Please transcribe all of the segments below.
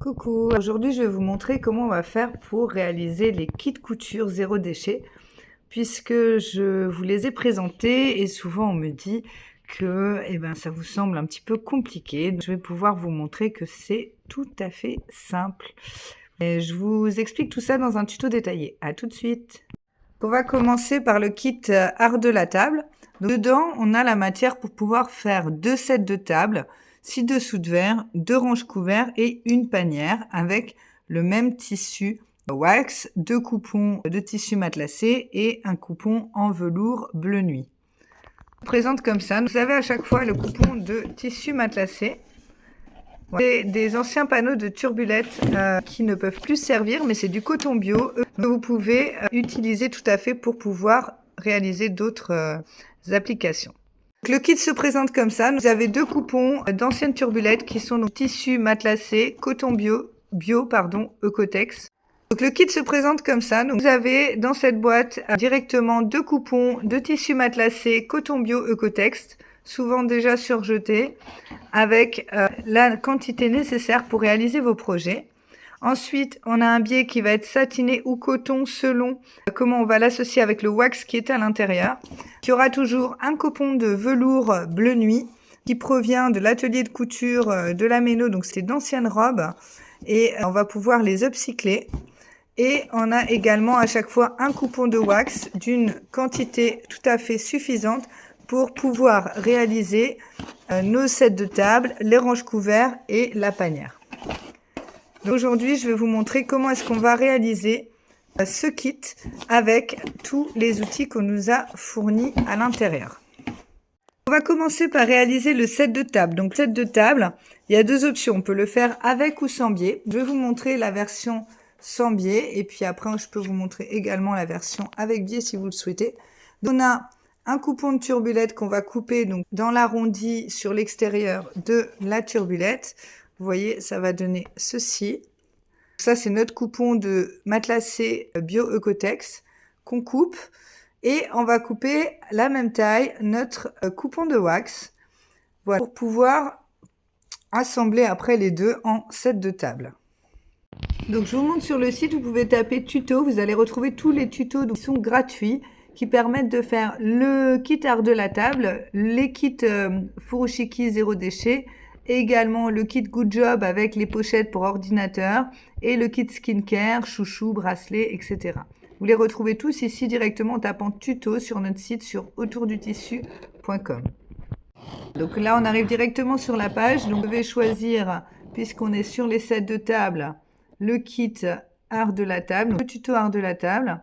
Coucou, aujourd'hui je vais vous montrer comment on va faire pour réaliser les kits couture zéro déchet puisque je vous les ai présentés et souvent on me dit que ça vous semble un petit peu compliqué. Donc, je vais pouvoir vous montrer que c'est tout à fait simple. Et je vous explique tout ça dans un tuto détaillé. À tout de suite. On va commencer par le kit art de la table. Donc, dedans, on a la matière pour pouvoir faire 2 sets de table, 6 dessous de verre, 2 ranges couverts et une panière avec le même tissu wax, 2 coupons de tissu matelassé et un coupon en velours bleu nuit. Je présente comme ça. Vous avez à chaque fois le coupon de tissu matelassé. C'est des anciens panneaux de turbulettes qui ne peuvent plus servir, mais c'est du coton bio que vous pouvez utiliser tout à fait pour pouvoir réaliser d'autres applications. Donc, le kit se présente comme ça. Vous avez 2 coupons d'anciennes turbulettes qui sont donc tissu matelassé, coton bio, Ecotex. Donc le kit se présente comme ça. Donc, vous avez dans cette boîte directement 2 coupons de tissu matelassé, coton bio, Ecotex, souvent déjà surjetés, avec la quantité nécessaire pour réaliser vos projets. Ensuite, on a un biais qui va être satiné ou coton selon comment on va l'associer avec le wax qui est à l'intérieur. Il y aura toujours un coupon de velours bleu nuit qui provient de l'atelier de couture de la Méno, donc c'est d'anciennes robes et on va pouvoir les upcycler. Et on a également à chaque fois un coupon de wax d'une quantité tout à fait suffisante pour pouvoir réaliser nos sets de table, les ranges couverts et la panière. Aujourd'hui, je vais vous montrer comment est-ce qu'on va réaliser ce kit avec tous les outils qu'on nous a fournis à l'intérieur. On va commencer par réaliser le set de table. Donc, le set de table, il y a 2 options. On peut le faire avec ou sans biais. Je vais vous montrer la version sans biais et puis après, je peux vous montrer également la version avec biais si vous le souhaitez. Donc, on a un coupon de turbulette qu'on va couper donc dans l'arrondi sur l'extérieur de la turbulette. Vous voyez, ça va donner ceci. Ça, c'est notre coupon de matelassé bio Ecotex qu'on coupe. Et on va couper la même taille notre coupon de wax. Voilà, pour pouvoir assembler après les deux en set de table. Donc, je vous montre sur le site, vous pouvez taper tuto. Vous allez retrouver tous les tutos qui sont gratuits, qui permettent de faire le kit art de la table, les kits Furoshiki zéro déchet, et également le kit Good Job avec les pochettes pour ordinateur et le kit skincare, chouchou, bracelet, etc. Vous les retrouvez tous ici directement en tapant tuto sur notre site sur autourdutissu.com. Donc là, on arrive directement sur la page. Donc, vous devez choisir, puisqu'on est sur les sets de table, le kit art de la table, donc le tuto art de la table.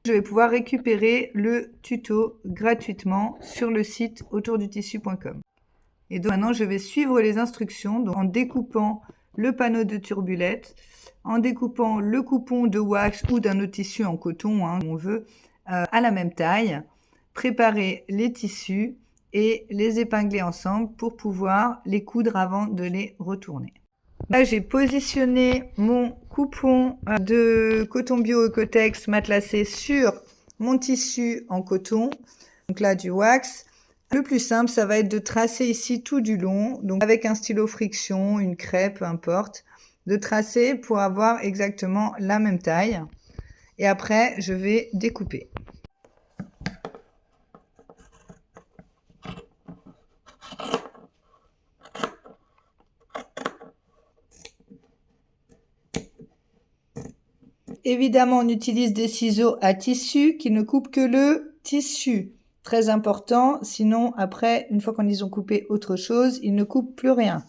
Je vais pouvoir récupérer le tuto gratuitement sur le site autourdutissu.com. Et donc maintenant, je vais suivre les instructions donc en découpant le panneau de turbulette, en découpant le coupon de wax ou d'un autre tissu en coton, on veut, à la même taille, préparer les tissus et les épingler ensemble pour pouvoir les coudre avant de les retourner. Là, j'ai positionné mon coupon de coton bio Ecotex matelassé sur mon tissu en coton, donc là du wax. Le plus simple, ça va être de tracer ici tout du long, donc avec un stylo friction, une crêpe, peu importe, de tracer pour avoir exactement la même taille. Et après, je vais découper. Évidemment, on utilise des ciseaux à tissu qui ne coupent que le tissu. Très important, sinon après, une fois qu'on les a coupé autre chose, ils ne coupent plus rien.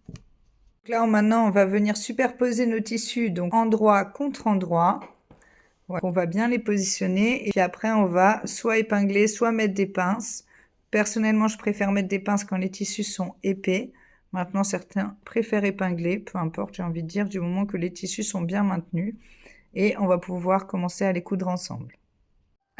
Donc là, maintenant, on va venir superposer nos tissus, donc endroit contre endroit. Voilà. On va bien les positionner et puis après, on va soit épingler, soit mettre des pinces. Personnellement, je préfère mettre des pinces quand les tissus sont épais. Maintenant, certains préfèrent épingler, peu importe, j'ai envie de dire, du moment que les tissus sont bien maintenus. Et on va pouvoir commencer à les coudre ensemble.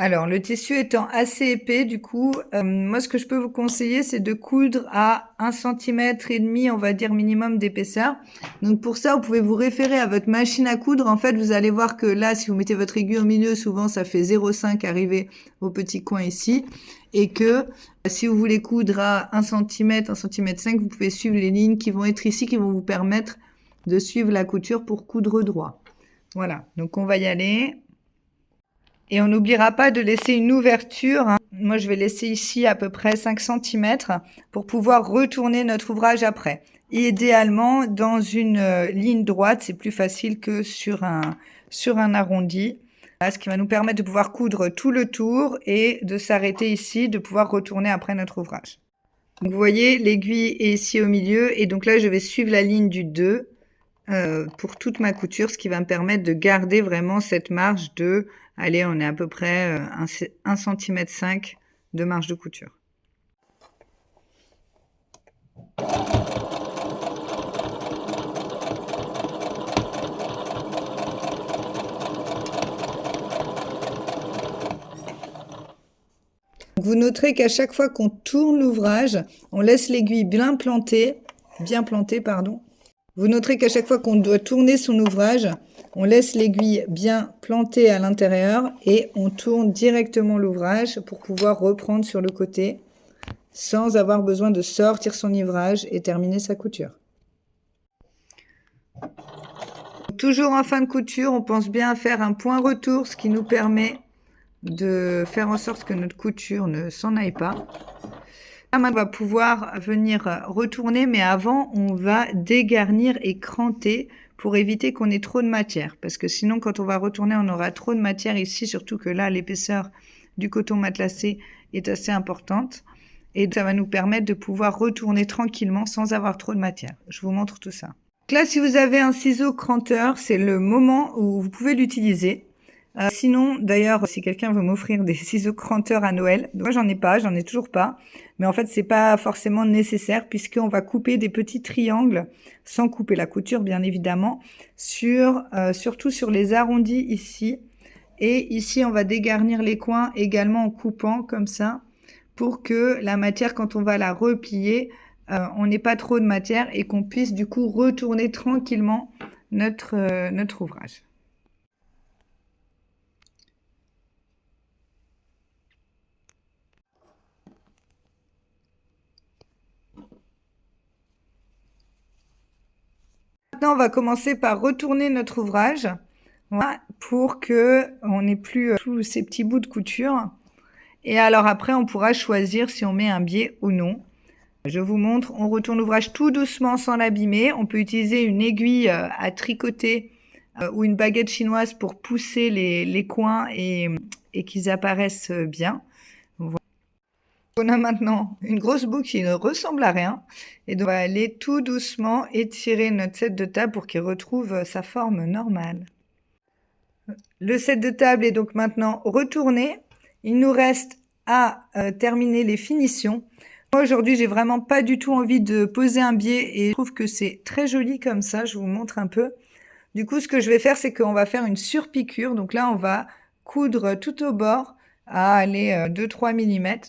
Alors, le tissu étant assez épais, du coup, moi, ce que je peux vous conseiller, c'est de coudre à 1,5 cm, on va dire minimum d'épaisseur. Donc, pour ça, vous pouvez vous référer à votre machine à coudre. En fait, vous allez voir que là, si vous mettez votre aiguille au milieu, souvent, ça fait 0,5 arrivé au petit coin ici. Et que si vous voulez coudre à 1 cm, 1,5 cm, vous pouvez suivre les lignes qui vont être ici, qui vont vous permettre de suivre la couture pour coudre droit. Voilà, donc on va y aller. Et on n'oubliera pas de laisser une ouverture. Moi, je vais laisser ici à peu près 5 cm pour pouvoir retourner notre ouvrage après. Idéalement, dans une ligne droite, c'est plus facile que sur un arrondi. Là, ce qui va nous permettre de pouvoir coudre tout le tour et de s'arrêter ici, de pouvoir retourner après notre ouvrage. Donc, vous voyez, l'aiguille est ici au milieu. Et donc là, je vais suivre la ligne du 2 pour toute ma couture, ce qui va me permettre de garder vraiment cette marge de... Allez, on est à peu près 1,5 cm de marge de couture. Vous noterez qu'à chaque fois qu'on tourne l'ouvrage, on laisse l'aiguille bien plantée, pardon. Vous noterez qu'à chaque fois qu'on doit tourner son ouvrage, on laisse l'aiguille bien plantée à l'intérieur et on tourne directement l'ouvrage pour pouvoir reprendre sur le côté sans avoir besoin de sortir son ouvrage et terminer sa couture. Toujours en fin de couture, on pense bien à faire un point retour, ce qui nous permet de faire en sorte que notre couture ne s'en aille pas. Là, on va pouvoir venir retourner, mais avant, on va dégarnir et cranter pour éviter qu'on ait trop de matière. Parce que sinon, quand on va retourner, on aura trop de matière ici, surtout que là, l'épaisseur du coton matelassé est assez importante. Et ça va nous permettre de pouvoir retourner tranquillement sans avoir trop de matière. Je vous montre tout ça. Donc là, si vous avez un ciseau cranteur, c'est le moment où vous pouvez l'utiliser. Sinon, d'ailleurs, si quelqu'un veut m'offrir des ciseaux cranteurs à Noël, moi j'en ai toujours pas, mais en fait c'est pas forcément nécessaire puisqu'on va couper des petits triangles, sans couper la couture bien évidemment, surtout sur les arrondis ici, et ici on va dégarnir les coins également en coupant comme ça, pour que la matière, quand on va la replier, on n'ait pas trop de matière et qu'on puisse du coup retourner tranquillement notre ouvrage. Maintenant, on va commencer par retourner notre ouvrage, voilà, pour que on n'ait plus tous ces petits bouts de couture. Et alors après, on pourra choisir si on met un biais ou non. Je vous montre, on retourne l'ouvrage tout doucement sans l'abîmer. On peut utiliser une aiguille à tricoter ou une baguette chinoise pour pousser les coins et qu'ils apparaissent bien. Voilà. On a maintenant une grosse boucle qui ne ressemble à rien. Et donc, on va aller tout doucement étirer notre set de table pour qu'il retrouve sa forme normale. Le set de table est donc maintenant retourné. Il nous reste à terminer les finitions. Moi, aujourd'hui, j'ai vraiment pas du tout envie de poser un biais et je trouve que c'est très joli comme ça. Je vous montre un peu. Du coup, ce que je vais faire, c'est qu'on va faire une surpiqûre. Donc là, on va coudre tout au bord à aller 2-3 mm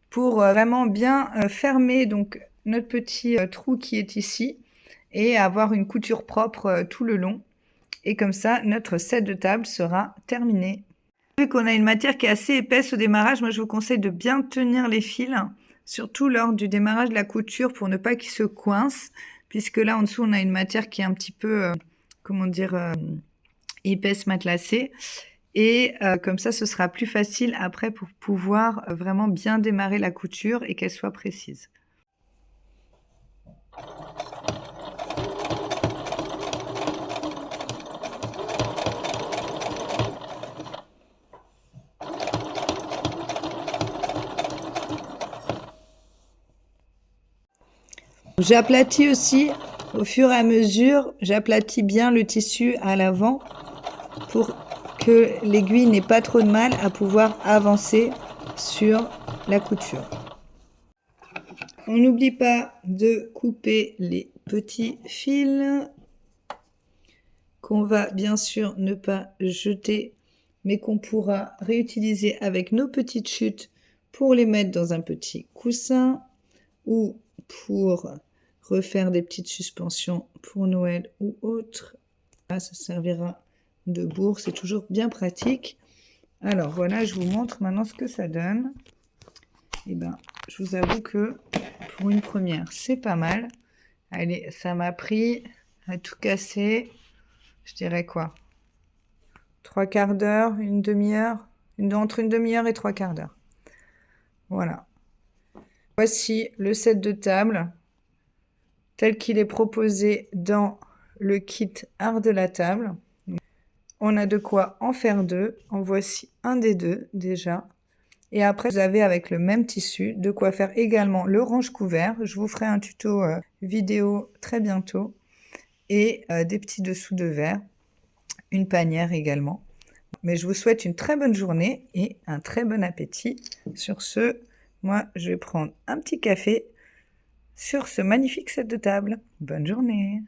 pour vraiment bien fermer donc notre petit trou qui est ici et avoir une couture propre tout le long. Et comme ça, notre set de table sera terminé. Vu qu'on a une matière qui est assez épaisse au démarrage, moi je vous conseille de bien tenir les fils, surtout lors du démarrage de la couture pour ne pas qu'ils se coincent, puisque là en dessous on a une matière qui est un petit peu, épaisse matelassée. Et comme ça, ce sera plus facile après pour pouvoir vraiment bien démarrer la couture et qu'elle soit précise. J'aplatis aussi au fur et à mesure, j'aplatis bien le tissu à l'avant pour que l'aiguille n'ait pas trop de mal à pouvoir avancer sur la couture. On n'oublie pas de couper les petits fils qu'on va bien sûr ne pas jeter, mais qu'on pourra réutiliser avec nos petites chutes pour les mettre dans un petit coussin ou pour refaire des petites suspensions pour Noël ou autre. Là, ça servira de bourre, c'est toujours bien pratique. Alors voilà, je vous montre maintenant ce que ça donne. Et ben, je vous avoue que pour une première, c'est pas mal. Allez, ça m'a pris à tout casser, je dirais quoi, 3/4 d'heure, une demi-heure, entre une demi-heure et 3/4 d'heure. Voilà. Voici le set de table tel qu'il est proposé dans le kit art de la table. On a de quoi en faire deux. En voici un des deux déjà. Et après, vous avez avec le même tissu de quoi faire également le range-couvert. Je vous ferai un tuto vidéo très bientôt. Et des petits dessous de verre. Une panière également. Mais je vous souhaite une très bonne journée et un très bon appétit. Sur ce, moi, je vais prendre un petit café sur ce magnifique set de table. Bonne journée!